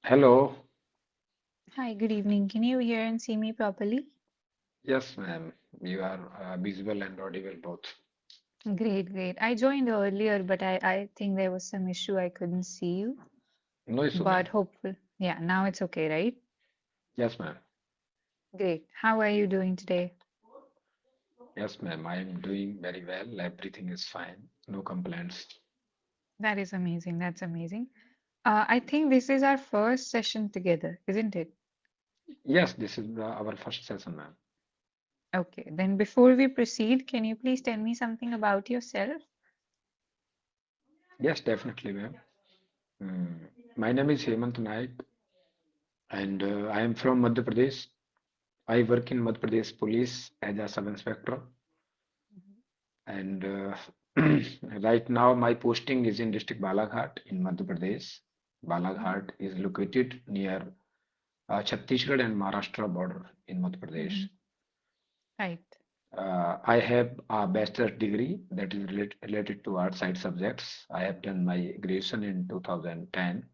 Hello. Hi, good evening. Can you hear and see me properly? Yes, ma'am. You are visible and audible both. Great, great. I joined earlier, but I think there was some issue. I couldn't see you. No issue, But ma'am. hopeful. Yeah, now it's okay, right? Yes, ma'am. Great. How are you doing today? Yes, ma'am. I am doing very well. Everything is fine. No complaints. That is amazing. That's amazing. I think this is our first session together, isn't it? Yes, this is our first session, ma'am. Okay. Then before we proceed, can you please tell me something about yourself? Yes, definitely, ma'am. My name is Hemant Naik, and I am from Madhya Pradesh. I work in Madhya Pradesh Police as a sub-inspector, and right now my posting is in district Balaghat in Madhya Pradesh. Mhm, Balaghat is located near Chhattisgarh and Maharashtra border in Madhya Pradesh. mhm. Right. I have a bachelor's degree that is related to art side subjects. I have done my graduation in 2010,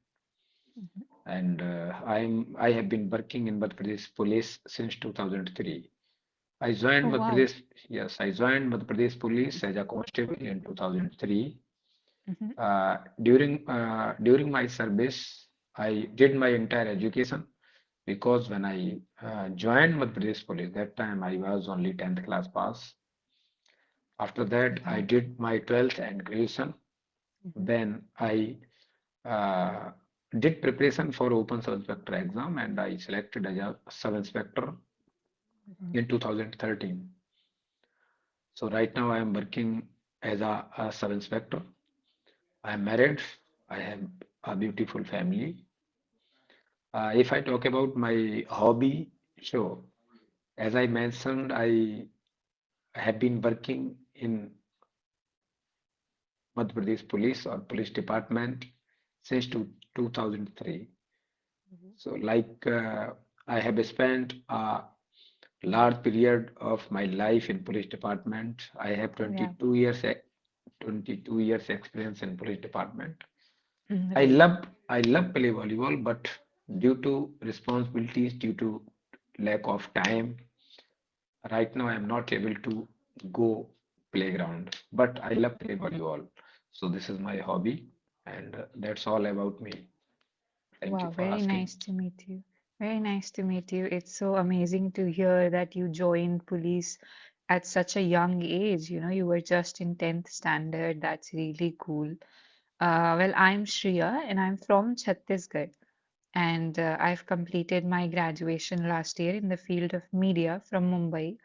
Mhm. and I have been working in Madhya Pradesh Police since 2003. I joined Oh, Madhya wow. Pradesh, yes, I joined Madhya Pradesh Police as a constable in 2003. Mhm. During my service, I did my entire education because when I joined Madhya Pradesh Police, that time I was only 10th class pass. After that, I Wow. did my 12th and graduation. Mhm, Then I uh, did preparation for Open Sub Inspector exam and I selected as a sub inspector mhm. in 2013. So right now I am working as a sub inspector. I am married. I have a beautiful family. If I talk about my hobby, so as I mentioned, I have been working in Madhya Pradesh Police or Police Department since 2003. Mhm. So, I have spent a large period of my life in police department. I have Yeah. 22 years experience in police department. I Right. love I love play volleyball, but due to responsibilities, due to lack of time, right now I'm not able to go playground. But I love play volleyball. So this is my hobby, and that's all about me. Thank you Wow, for very asking. nice to meet you. Very nice to meet you. It's so amazing to hear that you joined police at such a young age. You know, you were just in 10th standard. That's really cool. Well, I'm Shriya and I'm from Chhattisgarh. And I've completed my graduation last year in the field of media from Mumbai.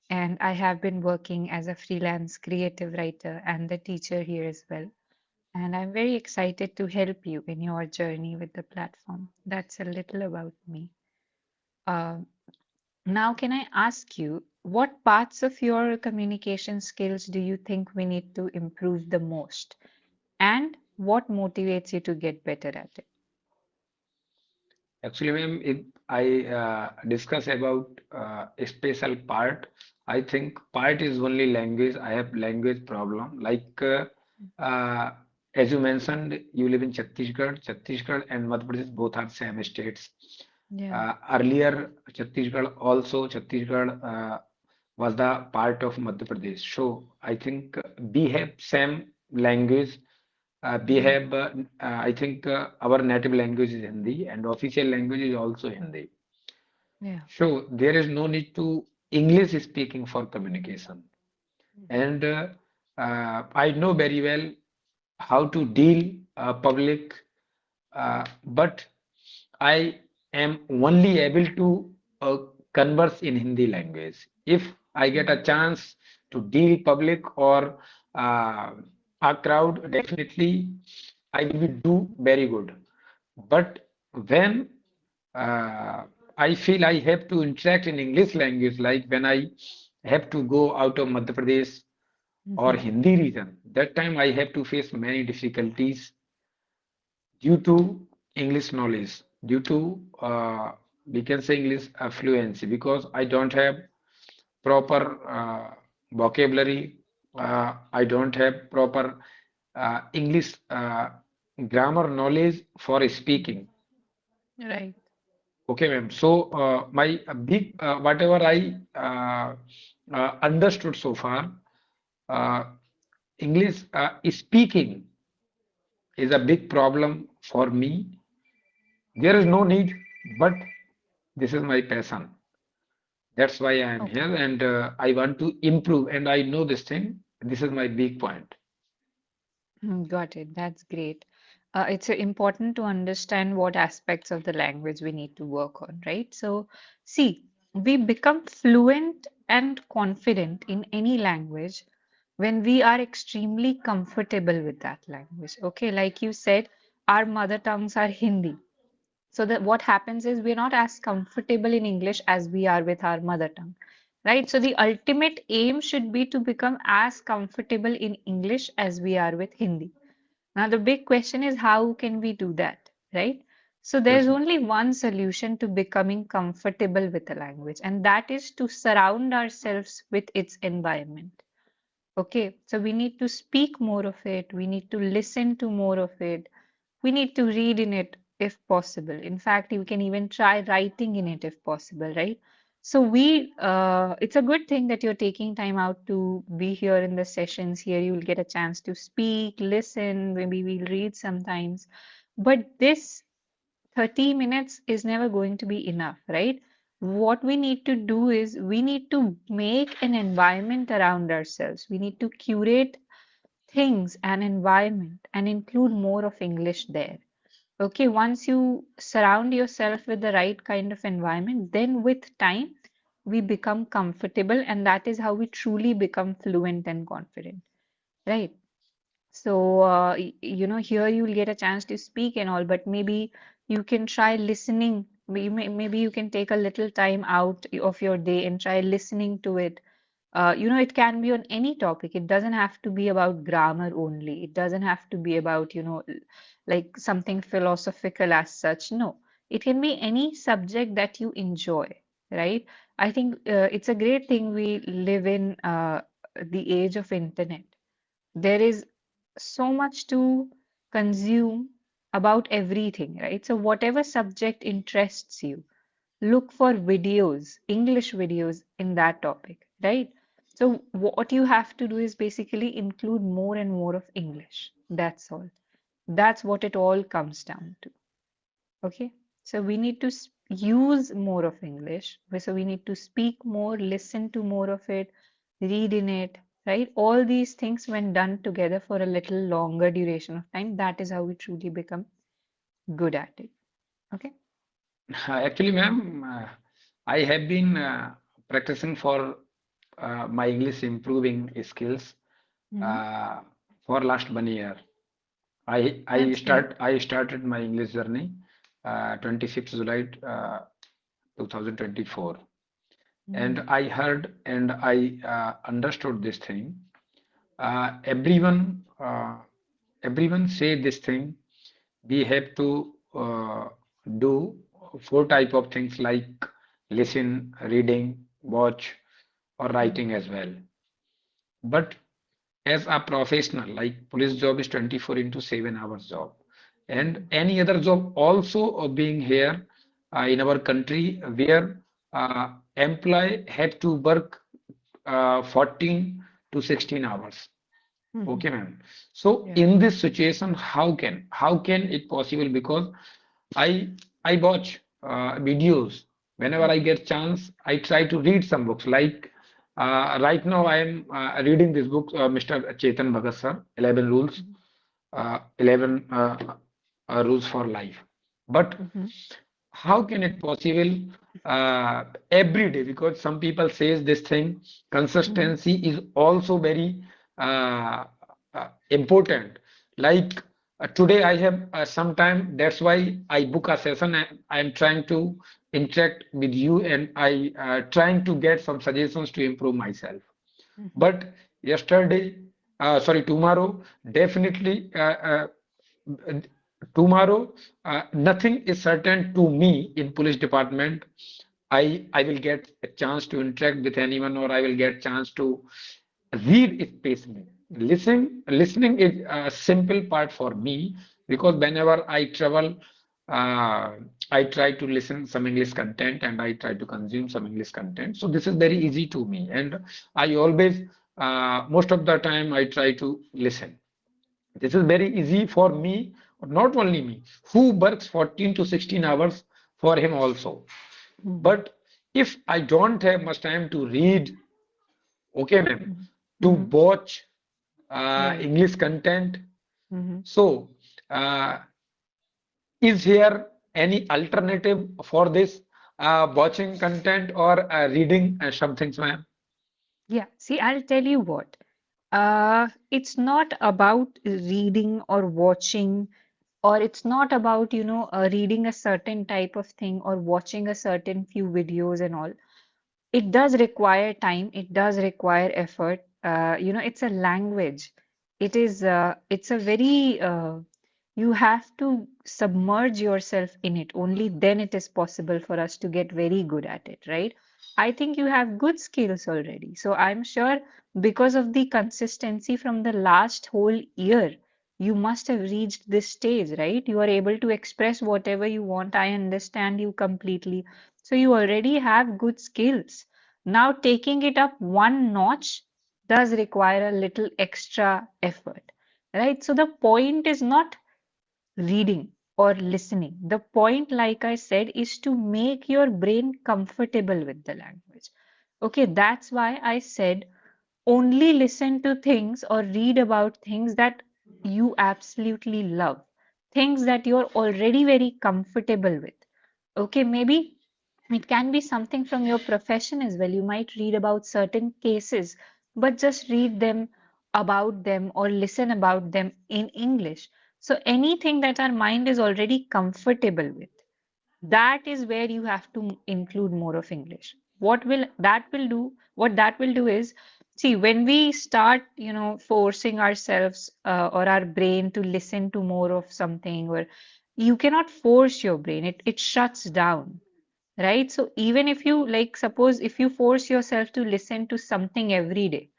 And I have been working as a freelance creative writer and the teacher here as well. And I'm very excited to help you in your journey with the platform. That's a little about me. Uh, Now, can I ask you, what parts of your communication skills do you think we need to improve the most? And what motivates you to get better at it? Actually, ma'am, if I discuss about a special part, I think part is only language. I have language problem. Uh, as you mentioned, you live in Chhattisgarh. Chhattisgarh and Madhya Pradesh both are same states. Yeah, Earlier, Chhattisgarh was the part of Madhya Pradesh. So I think we have same language. yeah, I think our native language is Hindi and official language is also Hindi. yeah. So there is no need to English speaking for communication. Mhm. And I know very well how to deal public, but I am only able to converse in Hindi language. If I get a Mhm. chance to deal public or uh, a crowd, definitely I will do very good. But when uh, I feel I have to interact in English language, like when I have to go out of Madhya Pradesh or Mhm. Hindi region, that time I have to face many difficulties due to English knowledge, due to we can say English fluency, because I don't have proper vocabulary, I don't have proper English grammar knowledge for Mhm. speaking. Right. Okay, ma'am. So, my big whatever I understood so far, uh, English speaking is a big problem for me. There is no need, but this is my passion. That's why I am Okay. here, and I want to improve. And I know this thing. This is my big point. Got it. That's great. It's important to understand what aspects of the language we need to work on, right? So, see, we become fluent and confident in any language when we are extremely comfortable with that language. Okay, like you said, our mother tongues are Hindi. So that what happens is we're not as comfortable in English as we are with our mother tongue, right? So the ultimate aim should be to become as comfortable in English as we are with Hindi. Now the big question is how can we do that, right? So there's Yes, ma'am. only one solution to becoming comfortable with a language, and that is to surround ourselves with its environment. Okay, so we need to speak more of it, we need to listen to more of it, we need to read in it if possible. In fact, you can even try writing in it if possible, right? So it's a good thing that you're taking time out to be here in the sessions here. You'll get a chance to speak, listen, maybe we'll read sometimes. But this 30 minutes is never going to be enough, right? What we need to do is we need to make an environment around ourselves. We need to curate things and environment and include more of English there. Okay, once you surround yourself with the right kind of environment, then with time, we become comfortable, and that is how we truly become fluent and confident, right? So, here you'll get a chance to speak and all, but maybe you can try listening. Maybe you can take a little time out of your day and try listening to it. It can be on any topic. It doesn't have to be about grammar only. It doesn't have to be about, like something philosophical as such. No, it can be any subject that you enjoy, right? I think it's a great thing we live in the age of internet. There is so much to consume about everything, right? So whatever subject interests you, look for videos, English videos in that topic, right? So what you have to do is basically include more and more of English. That's all. That's what it all comes down to. Okay. So we need to use more of English. So we need to speak more, listen to more of it, read in it, right? All these things, when done together for a little longer duration of time, that is how we truly become good at it. Okay. Actually, ma'am, I have been practicing for my English improving skills Hmm. uh, for last 1 year. That's great. I started my English journey 26th July 2024, and Hmm. I heard and I understood this thing. Everyone say this thing. We have to do four type of things like listen, reading, watch, or Hmm. writing as well. But as a professional, like police job is 24 into 7 hours job, and Hmm. any other job also being here in our country where employee have to work 14 to 16 hours. Hmm. Okay, ma'am. So Yeah. in this situation, how can it possible? Because I watch videos whenever I Hmm. get chance. I try to read some books. Like right now, I am reading this book, Mr. Chetan Bhagat sir, 11 Rules, Hmm. 11 Rules for Life. But Hmm. how can it possible every day? Because some people says this thing, Hmm. consistency is also very important. Like today I have some time, that's why I book a session. I am trying to interact with you, and I trying to get some suggestions to improve myself. Hmm. But yesterday, sorry, tomorrow, definitely tomorrow, nothing is certain to me in police department. I will get a chance to interact with anyone, or I will get chance to read spacing. Listening is a simple part for me, because whenever I travel. uh, I try to listen some English content and I try to consume some English content. So this is very easy to me, and I always, most of the time, I try to listen. This is very easy for me, not only me, who works 14 to 16 hours for him also. Mhm. But if I don't have much time to read, okay, ma'am, Mhm. to Mhm. watch Right. English content, Mhm. so uh, is here any alternative for this watching content or reading some things, ma'am? Yeah, see, I'll tell you what. It's not about reading or watching, or it's not about, reading a certain type of thing or watching a certain few videos and all. It does require time, it does require effort. It's a language. It's a very, you have to submerge yourself in it. Only then it is possible for us to get very good at it, right? I think you have good skills already. So I'm sure because of the consistency from the last whole year, you must have reached this stage, right? You are able to express whatever you want. I understand you completely. So you already have good skills. Now taking it up one notch does require a little extra effort, right? So the point is not reading or listening. The point, like I said, is to make your brain comfortable with the language. Okay, that's why I said only listen to things or read about things that you absolutely love, things that you're already very comfortable with. Okay, maybe it can be something from your profession as well. You might read about certain cases, but just read them about them or listen about them in English. So anything that our mind is already comfortable with, that is where you have to include more of English. What that will do is, see, when we start, forcing ourselves or our brain to listen to more of something, or you cannot force your brain, it shuts down, right? So even if you like, suppose if you force yourself to listen to something every day,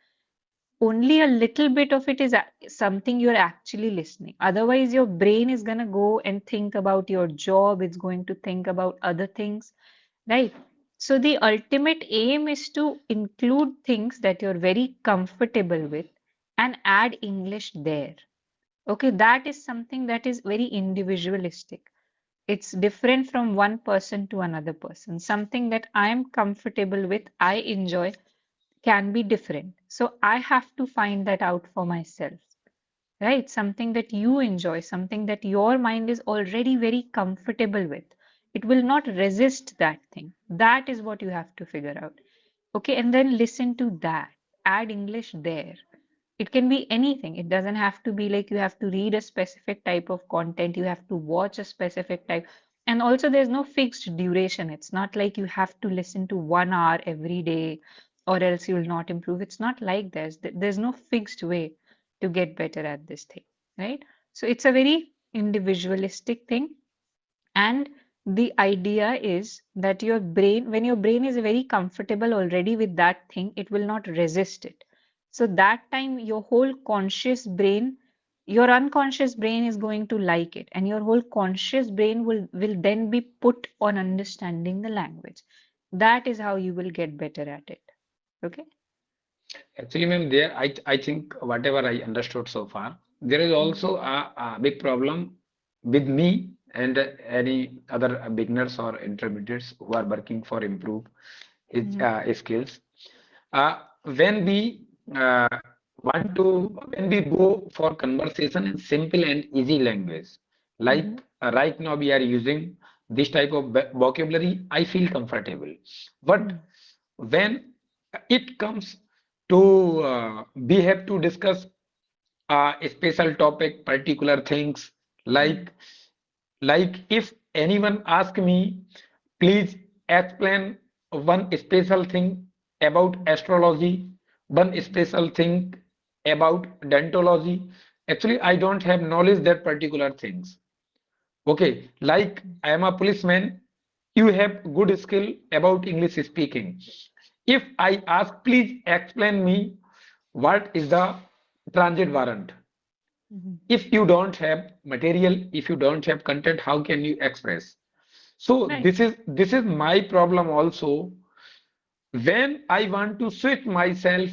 only a little bit of it is something you're actually listening. Otherwise, your brain is going to go and think about your job, it's going to think about other things, right? So, the ultimate aim is to include things that you're very comfortable with and add English there. Okay, that is something that is very individualistic. It's different from one person to another person. Something that I am comfortable with, I enjoy, can be different. So I have to find that out for myself, right? Something that you enjoy, something that your mind is already very comfortable with. It will not resist that thing. That is what you have to figure out. Okay, and then listen to that. Add English there. It can be anything. It doesn't have to be like you have to read a specific type of content, you have to watch a specific type. And also, there's no fixed duration. It's not like you have to listen to 1 hour every day or else you will not improve. It's not like this. There's no fixed way to get better at this thing, right? So it's a very individualistic thing. And the idea is that your brain, when your brain is very comfortable already with that thing, it will not resist it. So that time, your whole conscious brain, your unconscious brain is going to like it, and your whole conscious brain will then be put on understanding the language. That is how you will get better at it. Okay. Actually, ma'am, there I think whatever I understood so far, there is Mhm. also a big problem with me and any other beginners or intermediates who are working for improve his Mhm. skills. When we uh, want to, when we go for conversation in simple and easy language, like Mhm. right now we are using this type of vocabulary, I feel comfortable. But Mhm. when it comes to we have to discuss a special topic, particular things, Mhm. like if anyone ask me, please explain one special thing about astrology, one special thing about dentology. Actually, I don't have knowledge that particular things. Okay, like I am a policeman, you have good skill about English speaking. If I ask, please explain me what is the transit warrant. Mhm. If you don't have material, if you don't have content, how can you express? So Right. this is my problem also. When I want to switch myself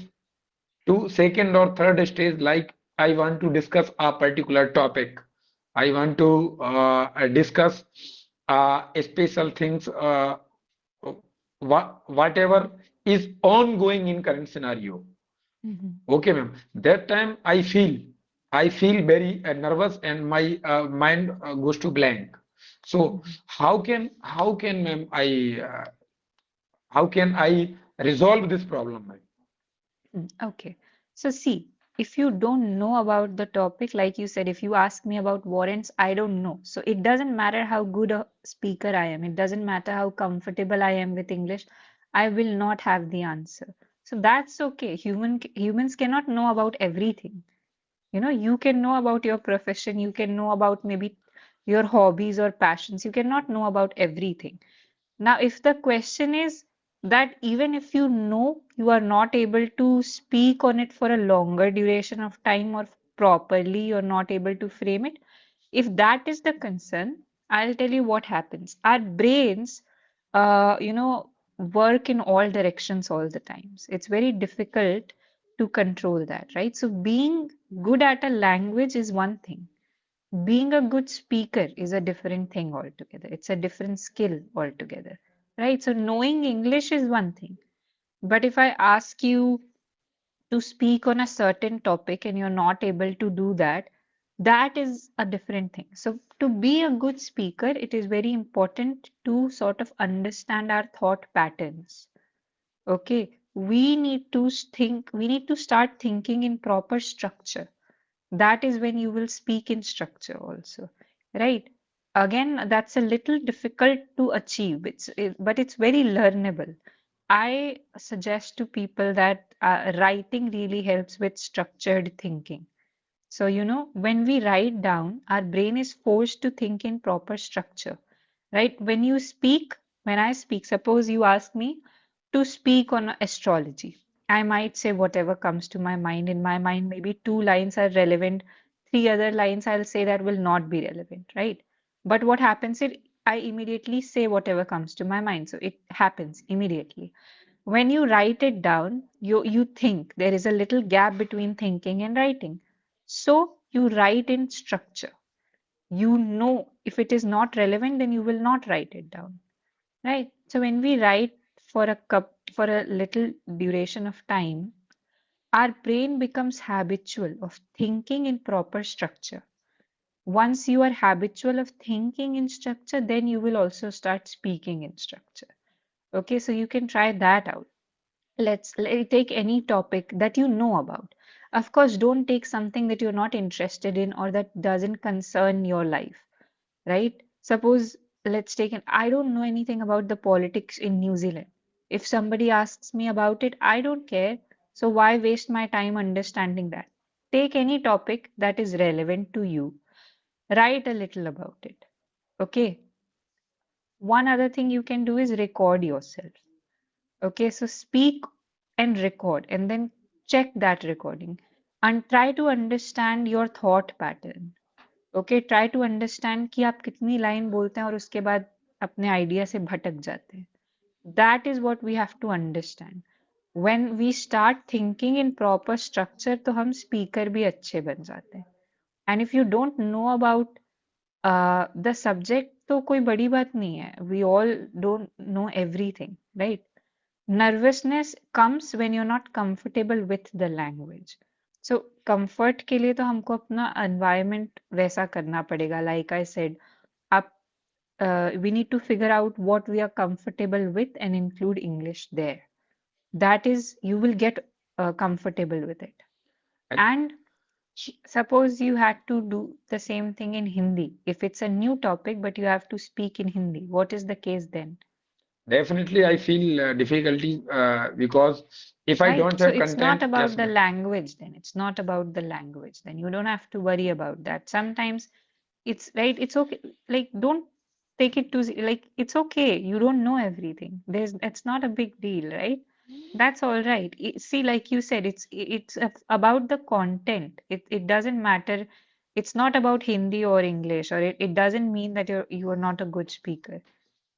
to second or third stage, like I want to discuss a particular topic, I want to discuss special things, whatever is ongoing in current scenario. Mhm. Okay, ma'am. That time I feel very nervous and my mind goes to blank. So Mhm. how can ma'am how can I resolve this problem, ma'am? Okay. So see, if you don't know about the topic, like you said, if you ask me about warrants, I don't know. So it doesn't matter how good a speaker I am. It doesn't matter how comfortable I am with English. I will not have the answer. So that's okay. Humans cannot know about everything. You can know about your profession, you can know about maybe your hobbies or passions. You cannot know about everything. Now, if the question is that even if you know, you are not able to speak on it for a longer duration of time or properly, you're not able to frame it. If that is the concern, I'll tell you what happens. Our brains, work in all directions all the times. It's very difficult to control that, right? So being good at a language is one thing. Being a good speaker is a different thing altogether. It's a different skill altogether, right? So knowing English is one thing. But if I ask you to speak on a certain topic and you're not able to do that, that is a different thing. So to be a good speaker, it is very important to sort of understand our thought patterns. Okay, we need to start thinking in proper structure. That is when you will speak in structure also, right? Again, that's a little difficult to achieve. But it's very learnable. I suggest to people that writing really helps with structured thinking. So, when we write down, our brain is forced to think in proper structure, right? When I speak, suppose you ask me to speak on astrology. I might say whatever comes to my mind. In my mind, maybe two lines are relevant, three other lines I'll say that will not be relevant, right? But what happens is I immediately say whatever comes to my mind. So it happens immediately. When you write it down, you think there is a little gap between thinking and writing. So you write in structure. You know if it is not relevant, then you will not write it down. Right. So when we write for a little duration of time, our brain becomes habitual of thinking in proper structure. Once you are habitual of thinking in structure, then you will also start speaking in structure. Okay, so you can try that out. Let's take any topic that you know about. Of course, don't take something that you're not interested in or that doesn't concern your life, right? Suppose let's take an I don't know anything about the politics in New Zealand. If somebody asks me about it, I don't care. So why waste my time understanding that? Take any topic that is relevant to you, write a little about it. Okay. One other thing you can do is record yourself. Okay, so speak and record and then check that recording and try to understand your thought pattern. Okay try to understand कि आप कितनी line बोलते हैं और उसके बाद अपने idea से भटक जाते हैं that is what we have to understand when we start thinking in proper structure तो हम स्पीकर भी अच्छे बन जाते हैं and if you don't know about the subject तो कोई बड़ी बात नहीं है we all don't know everything right nervousness comes when you are not comfortable with the language so comfort के लिए तो हमको अपना एनवायरनमेंट वैसा करना पड़ेगा लाइक आई सेड आप we need to figure out what we are comfortable with and include English there. That is, you will get comfortable with it. And And suppose you had to do the same thing in Hindi. If it's a new topic, but you have to speak in Hindi, what is the case then? definitely I feel difficulty because if I Right. don't So have it's not content, about yes, the ma'am. language then. It's not about the language then. You don't have to worry about that. Sometimes it's right. It's okay. Like, don't take it too, like, it's okay. You don't know everything. It's not a big deal, right? That's all right. See, like you said, it's about the content. It doesn't matter. It's not about Hindi or English, or it doesn't mean that you are not a good speaker.